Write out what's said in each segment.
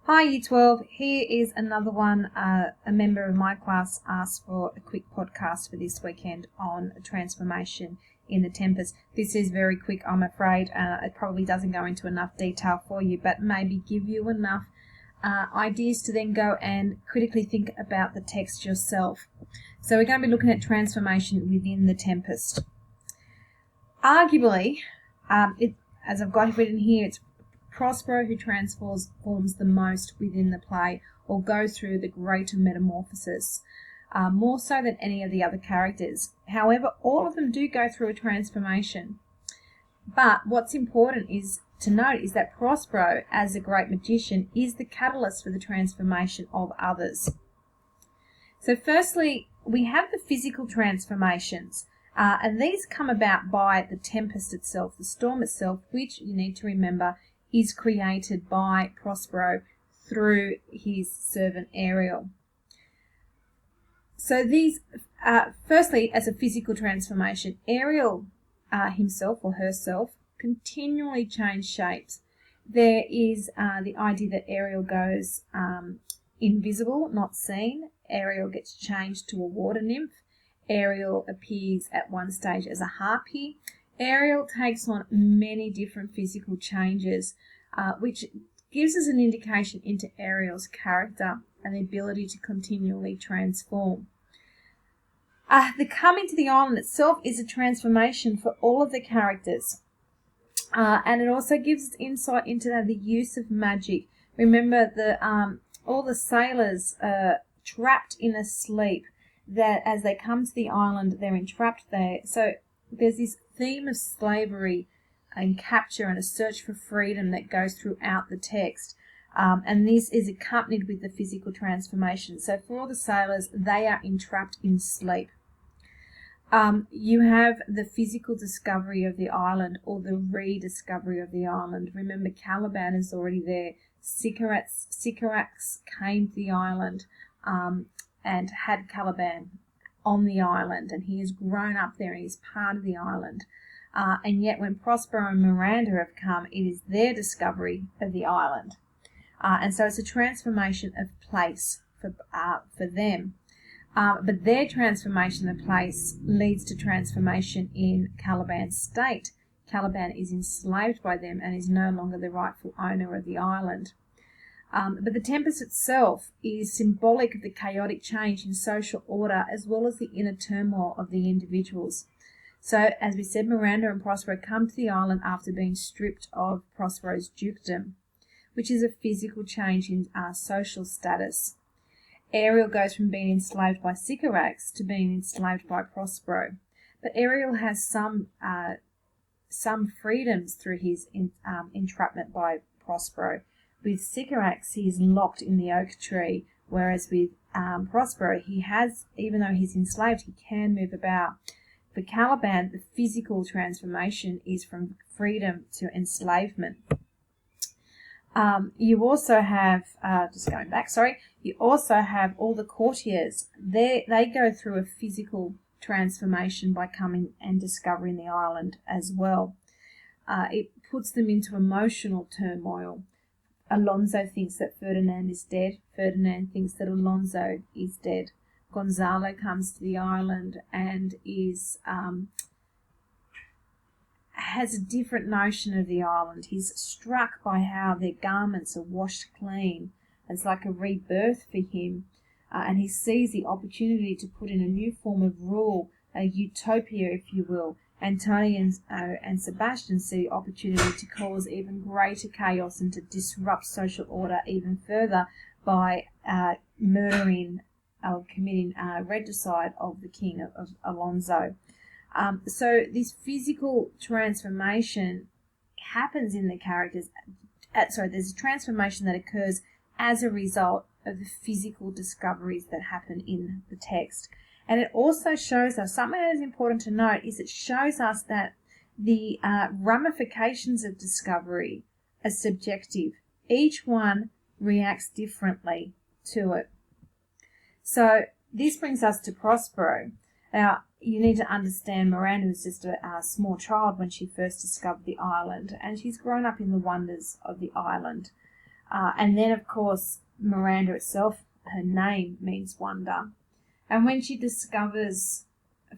Hi Year 12, here is another one. A member of my class asked for a quick podcast for this weekend on transformation in the Tempest. This is very quick, I'm afraid. It probably doesn't go into enough detail for you, but maybe give you enough ideas to then go and critically think about the text yourself. So we're going to be looking at transformation within the Tempest. Arguably, as I've got it written here, it's Prospero who transforms the most within the play or goes through the greater metamorphosis, more so than any of the other characters. However, all of them do go through a transformation. But what's important is to note is that Prospero, as a great magician, is the catalyst for the transformation of others. So firstly, we have the physical transformations. And these come about by the tempest itself, the storm itself, which you need to remember is created by Prospero through his servant Ariel. So these, firstly, as a physical transformation, Ariel himself or herself continually change shapes. There is the idea that Ariel goes invisible, not seen. Ariel gets changed to a water nymph. Ariel appears at one stage as a harpy. Ariel takes on many different physical changes, which gives us an indication into Ariel's character and the ability to continually transform. The coming to the island itself is a transformation for all of the characters, and it also gives us insight into the use of magic. Remember, all the sailors are trapped in a sleep, that as they come to the island, they're entrapped there. So there's this theme of slavery and capture and a search for freedom that goes throughout the text. And this is accompanied with the physical transformation. So for all the sailors, they are entrapped in sleep. You have the physical discovery of the island or the rediscovery of the island. Remember, Caliban is already there. Sycorax came to the island and had Caliban on the island, and he has grown up there and he's part of the island. And yet when Prospero and Miranda have come, it is their discovery of the island. And so it's a transformation of place for them. But their transformation of place leads to transformation in Caliban's state. Caliban is enslaved by them and is no longer the rightful owner of the island. But the tempest itself is symbolic of the chaotic change in social order as well as the inner turmoil of the individuals. So, as we said, Miranda and Prospero come to the island after being stripped of Prospero's dukedom, which is a physical change in social status. Ariel goes from being enslaved by Sycorax to being enslaved by Prospero. But Ariel has some freedoms through his entrapment by Prospero. With Sycorax, he is locked in the oak tree, whereas with Prospero, he has, even though he's enslaved, he can move about. For Caliban, the physical transformation is from freedom to enslavement. You also have, you also have all the courtiers. They go through a physical transformation by coming and discovering the island as well. It puts them into emotional turmoil. Alonso thinks that Ferdinand is dead. Ferdinand thinks that Alonso is dead. Gonzalo comes to the island and has a different notion of the island. He's struck by how their garments are washed clean. It's like a rebirth for him. And he sees the opportunity to put in a new form of rule, a utopia, if you will. Antonio and Sebastian see the opportunity to cause even greater chaos and to disrupt social order even further by murdering or committing regicide of the king of Alonso. So this physical transformation happens in the characters. There's a transformation that occurs as a result of the physical discoveries that happen in the text. And it also shows us, something that is important to note, is it shows us that the ramifications of discovery are subjective. Each one reacts differently to it. So this brings us to Prospero. Now, you need to understand Miranda was just a small child when she first discovered the island, and she's grown up in the wonders of the island. And then, of course, Miranda itself, her name means wonder. And when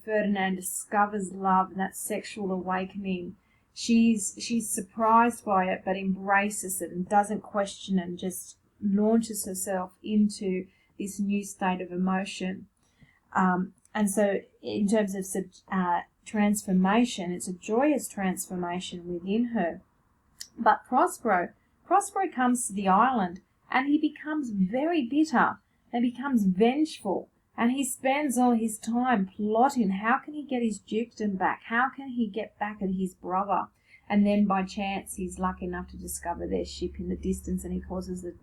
Ferdinand discovers love and that sexual awakening, she's surprised by it, but embraces it and doesn't question it and just launches herself into this new state of emotion. And so in terms of transformation, it's a joyous transformation within her. But Prospero comes to the island and he becomes very bitter and becomes vengeful. And he spends all his time plotting how can he get his dukedom back? How can he get back at his brother? And then by chance he's lucky enough to discover their ship in the distance, and he causes the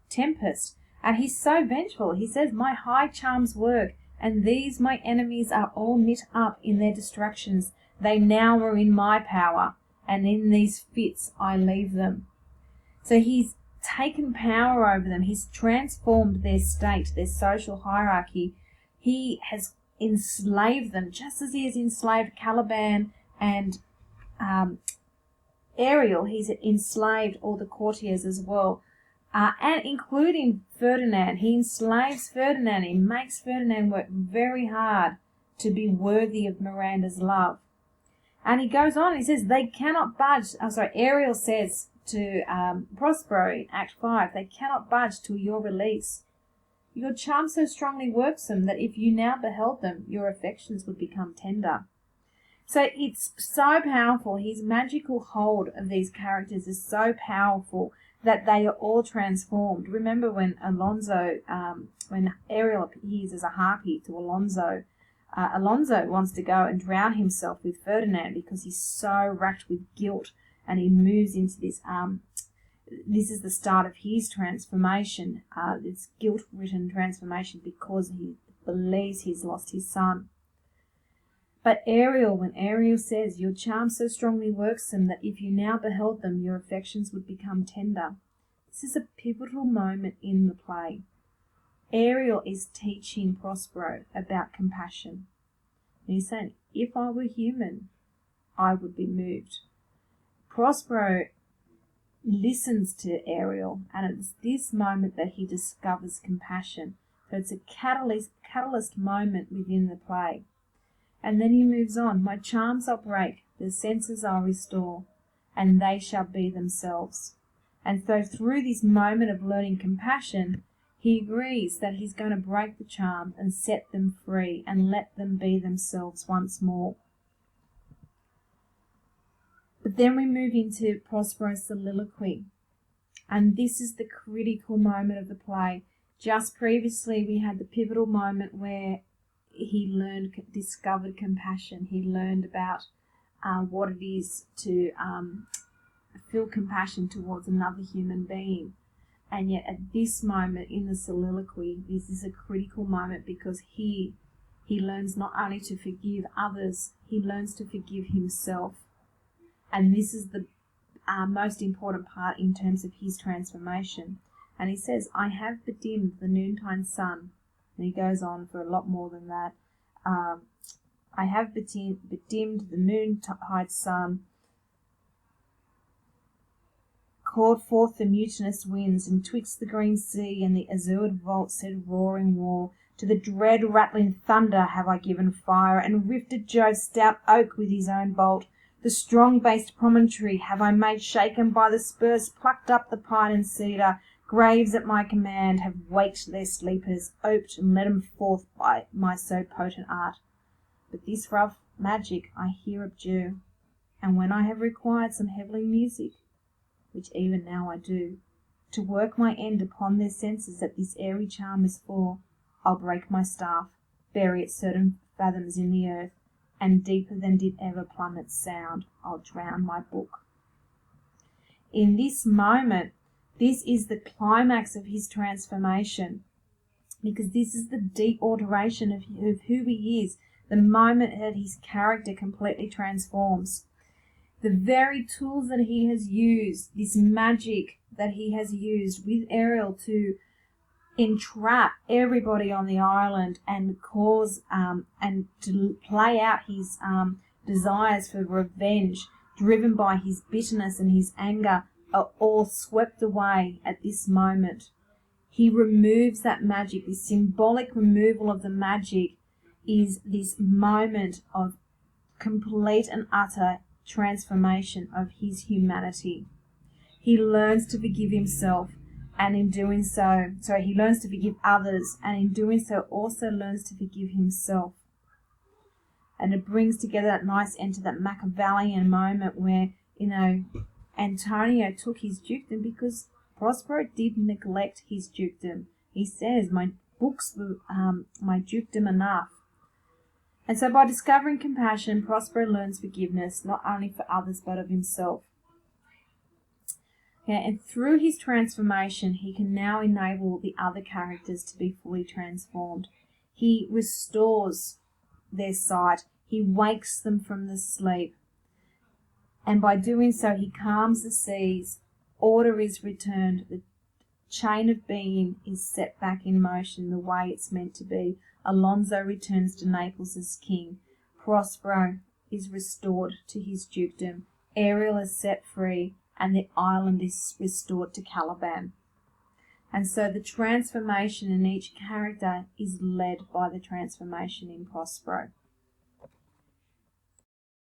Tempest. And he's so vengeful. He says, "My high charms work, and these my enemies are all knit up in their distractions. They now are in my power, and in these fits I leave them." So he's taken power over them. He's transformed their state, their social hierarchy. He has enslaved them, just as he has enslaved Caliban and Ariel. He's enslaved all the courtiers as well, and including Ferdinand. He enslaves Ferdinand. He makes Ferdinand work very hard to be worthy of Miranda's love. And he goes on, he says, they cannot budge. Ariel says to Prospero in Act 5, they cannot budge till your release. Your charm so strongly works them that if you now beheld them, your affections would become tender. So it's so powerful. His magical hold of these characters is so powerful that they are all transformed. Remember when when Ariel appears as a harpy to Alonso, Alonso wants to go and drown himself with Ferdinand because he's so racked with guilt, and he moves into this. This is the start of his transformation, this guilt-ridden transformation, because he believes he's lost his son. But when Ariel says, your charm so strongly works them that if you now beheld them, your affections would become tender. This is a pivotal moment in the play. Ariel is teaching Prospero about compassion. And he's saying, if I were human, I would be moved. Prospero listens to Ariel, and it's this moment that he discovers compassion. So it's a catalyst moment within the play. And then he moves on. My charms I'll break, the senses I'll restore, and they shall be themselves. And so through this moment of learning compassion, he agrees that he's going to break the charm and set them free and let them be themselves once more. But then we move into Prospero's soliloquy. And this is the critical moment of the play. Just previously we had the pivotal moment where he discovered compassion. He learned about what it is to feel compassion towards another human being. And yet at this moment in the soliloquy, this is a critical moment because he learns not only to forgive others, he learns to forgive himself. And this is the most important part in terms of his transformation. And he says, I have bedimmed the noontide sun. And he goes on for a lot more than that. I have bedimmed the noontide sun, called forth the mutinous winds, and twixt the green sea and the azured vault said roaring war. To the dread rattling thunder have I given fire, and rifted Jove's stout oak with his own bolt. The strong-based promontory have I made shaken by the spurs, plucked up the pine and cedar. Graves at my command have waked their sleepers, oped and let 'em forth by my so potent art. But this rough magic I here abjure, and when I have required some heavenly music, which even now I do, to work my end upon their senses that this airy charm is for, I'll break my staff, bury it certain fathoms in the earth, and deeper than did ever plummet's sound, I'll drown my book. In this moment, this is the climax of his transformation, because this is the deep alteration of who he is, the moment that his character completely transforms. The very tools that he has used, this magic that he has used with Ariel to entrap everybody on the island and cause and to play out his desires for revenge, driven by his bitterness and his anger are all swept away at this moment. He removes that magic. The symbolic removal of the magic is this moment of complete and utter transformation of his humanity. He learns to forgive himself, and in doing so, he learns to forgive others, and in doing so also learns to forgive himself. And it brings together that nice end to that Machiavellian moment where, Antonio took his dukedom because Prospero did neglect his dukedom. He says, my books were my dukedom enough. And so by discovering compassion, Prospero learns forgiveness, not only for others but of himself. And through his transformation, he can now enable the other characters to be fully transformed. He restores their sight. He wakes them from the sleep. And by doing so, he calms the seas. Order is returned. The chain of being is set back in motion the way it's meant to be. Alonso returns to Naples as king. Prospero is restored to his dukedom. Ariel is set free, and the island is restored to Caliban. And so the transformation in each character is led by the transformation in Prospero.